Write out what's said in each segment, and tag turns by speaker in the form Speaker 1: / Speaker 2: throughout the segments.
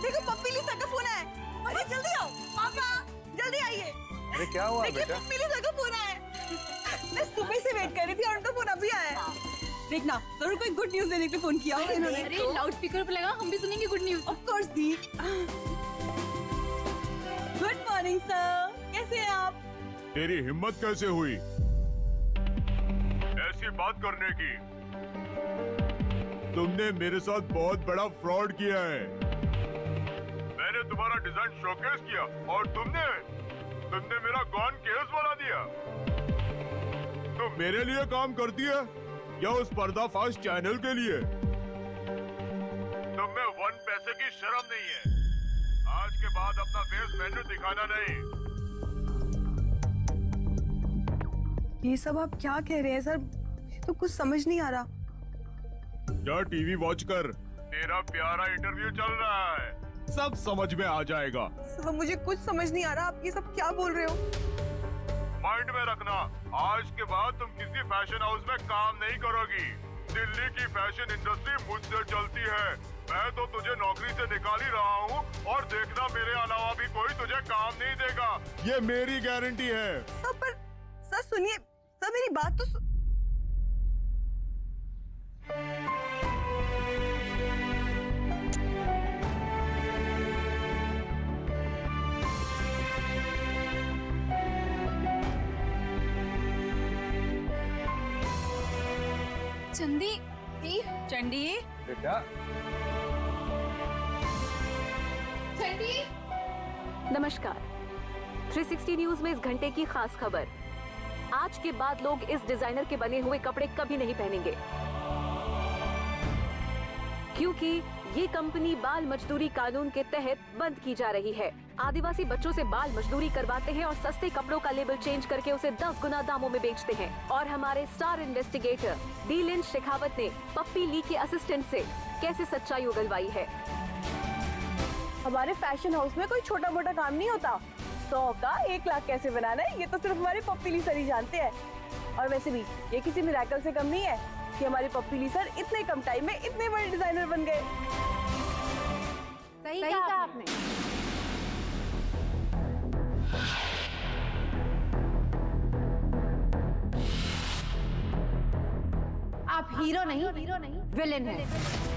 Speaker 1: देखो पप्पी लीसा का फोन है। अरे जल्दी आओ पापा, जल्दी आइए।
Speaker 2: अरे क्या हुआ बेटा?
Speaker 1: पप्पी लीसा का फोन है। मैं सुबह से वेट कर रही थी और उनका फोन अभी आया है। देखना जरूर कोई गुड न्यूज देने के लिए फोन किया होगा इन्होंने।
Speaker 3: अरे लाउड स्पीकर पे लगा, हम भी सुनेंगे good news.
Speaker 1: Of course the. Good morning sir, कैसे हैं आप?
Speaker 4: तेरी हिम्मत कैसे हुई ऐसी बात करने की? तुमने मेरे साथ बहुत बड़ा फ्रॉड किया है। मैंने तुम्हारा डिजाइन शोकेस किया और तुमने मेरा गॉन केस बना दिया। तुम मेरे लिए काम करती है या उस पर्दाफाश चैनल के लिए? तुम में 1 पैसे की शर्म नहीं है। आज के बाद अपना फेस मेन्यू दिखाना नहीं।
Speaker 1: ये सब आप क्या कह रहे हैं सर? मुझे तो कुछ समझ नहीं आ रहा।
Speaker 4: जा टीवी वॉच कर, तेरा प्यारा इंटरव्यू चल रहा है, सब समझ में आ जाएगा।
Speaker 1: सर मुझे कुछ समझ नहीं आ रहा, आप ये सब क्या बोल रहे हो?
Speaker 4: माइंड में रखना, आज के बाद तुम किसी फैशन हाउस में काम नहीं करोगी। दिल्ली की फैशन इंडस्ट्री मुझसे चलती है। मैं तो तुझे नौकरी से निकाल ही रहा हूँ और देखना मेरे अलावा भी कोई तुझे काम नहीं देगा, ये मेरी गारंटी है।
Speaker 1: सर पर सर सुनिए, सर मेरी बात तो
Speaker 3: चंदी,
Speaker 1: चंडी।
Speaker 2: बेटा
Speaker 3: चंदी।
Speaker 5: नमस्कार, 360 न्यूज में इस घंटे की खास खबर। आज के बाद लोग इस डिजाइनर के बने हुए कपड़े कभी नहीं पहनेंगे, क्योंकि ये कंपनी बाल मजदूरी कानून के तहत बंद की जा रही है। आदिवासी बच्चों से बाल मजदूरी करवाते हैं और सस्ते कपड़ों का लेबल चेंज करके उसे 10 गुना दामों में बेचते हैं। और हमारे स्टार इन्वेस्टिगेटर डीलिन शेखावत ने पप्पी ली के असिस्टेंट से कैसे सच्चाई उगलवाई है।
Speaker 1: हमारे फैशन हाउस में कोई छोटा मोटा काम नहीं होता। 100 का 1 लाख कैसे बनाना है ये तो सिर्फ हमारे पप्पी ली सर ही जानते हैं। और वैसे भी ये किसी मिरेकल से कम नहीं है कि हमारे पप्पी ली सर इतने कम टाइम में इतने बड़े डिजाइनर बन गए।
Speaker 3: सही कहा आपने। आप हीरो नहीं विलेन हैं।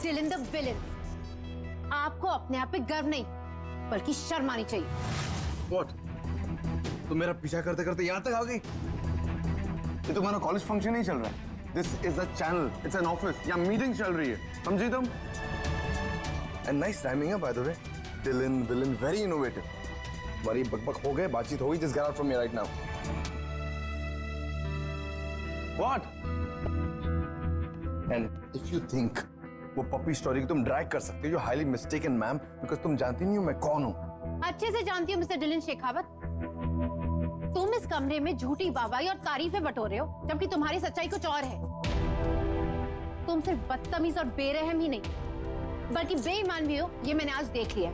Speaker 3: Dylan the villain. आपको अपने आप पे गर्व नहीं बल्कि शर्म आनी चाहिए।
Speaker 2: व्हाट? तुम मेरा पीछा करते करते यहाँ तक आ गई? ये तुम्हारा कॉलेज फंक्शन नहीं चल रहा है। This is a channel, it's an office, यहाँ मीटिंग चल रही है, समझी तुम? एंड नाइस टाइमिंग है by the way. Dylan villain very innovative. हमारी बकबक हो गए, बातचीत हो गई, just get out from me right now. What? And if you think वो पप्पी स्टोरी की तुम ड्रैग कर सकते हो, you highly mistaken ma'am, because तुम जानती नहीं हो मैं कौन हूँ।
Speaker 3: अच्छे से जानती हूँ मिस्टर डिलन शेखावत। तुम इस कमरे में झूठी वाहवाही और तारीफें बटोर रहे हो, जबकि तुम्हारी सच्चाई कुछ और है। तुम सिर्फ बदतमीज और बेरहम ही नहीं बल्कि बेईमान भी हो, ये मैंने आज देख लिया।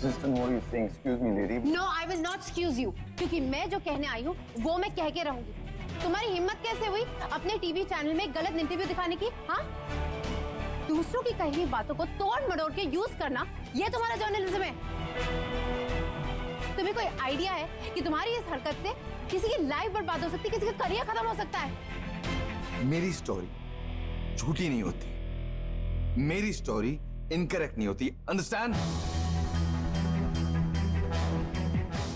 Speaker 2: Just what are you saying? Excuse me, lady.
Speaker 3: No, I will not excuse you, क्योंकि मैं जो कहने आई हूँ वो मैं कह के रहूंगी। तुम्हारी हिम्मत कैसे हुई अपने टीवी चैनल में गलत इंटरव्यू दिखाने की? हाँ, दूसरों की कही हुई बातों को तोड़ मड़ोड़ के यूज करना, ये तुम्हारा जर्नलिज्म है। तुम्हें कोई आइडिया है कि तुम्हारी इस हरकत से किसी की लाइफ बर्बाद हो सकती है, किसी का करियर खत्म हो सकता है?
Speaker 2: मेरी स्टोरी झूठी नहीं होती, मेरी स्टोरी इनकरेक्ट नहीं होती, अंडरस्टैंड?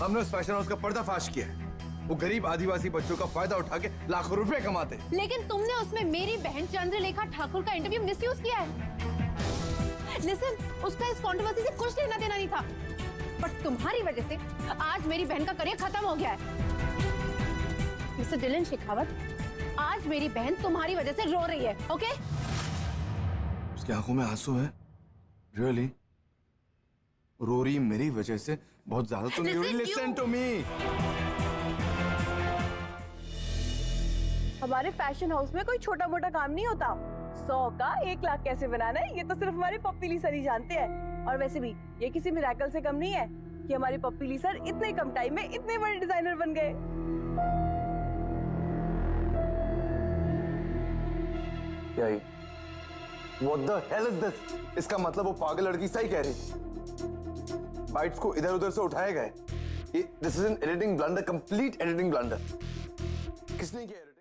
Speaker 2: हमने उस फैशन हाउस का पर्दाफाश किया है। वो गरीब आदिवासी बच्चों का फायदा उठा के लाखों रुपए कमाते हैं।
Speaker 3: लेकिन तुमने उसमें मेरी बहन चंद्रलेखा ठाकुर का इंटरव्यू मिसयूज किया है। लिसन, उसका इस कंट्रोवर्सी से कुछ लेना देना नहीं था, बट तुम्हारी वजह से आज मेरी बहन का करियर खत्म हो गया है। मिस्टर डिलन शेखावत, आज मेरी बहन तुम्हारी वजह से रो रही है, ओके?
Speaker 2: उसकी आंखों में आंसू है? रियली? रोरी मेरी वजह से बहुत ज्यादा तो नहीं हो रही।
Speaker 3: Listen,
Speaker 2: listen
Speaker 3: you-
Speaker 2: to me.
Speaker 1: हमारे फैशन हाउस में कोई छोटा मोटा काम नहीं होता। 100 का 1 लाख कैसे बनाना है ये तो सिर्फ हमारे पप्पी ली सर ही जानते हैं। और वैसे भी ये किसी मिरेकल से कम नहीं है कि हमारी पप्पी ली सर इतने कम टाइम में इतने बड़े डिजाइनर बन गए।
Speaker 2: क्या ये? What the hell is this? इसका मतलब वो पागल लड़की सही कह रही थी। बाइट्स को इधर उधर से उठाए गए। This is an editing blunder, complete editing blunder. किसने किया?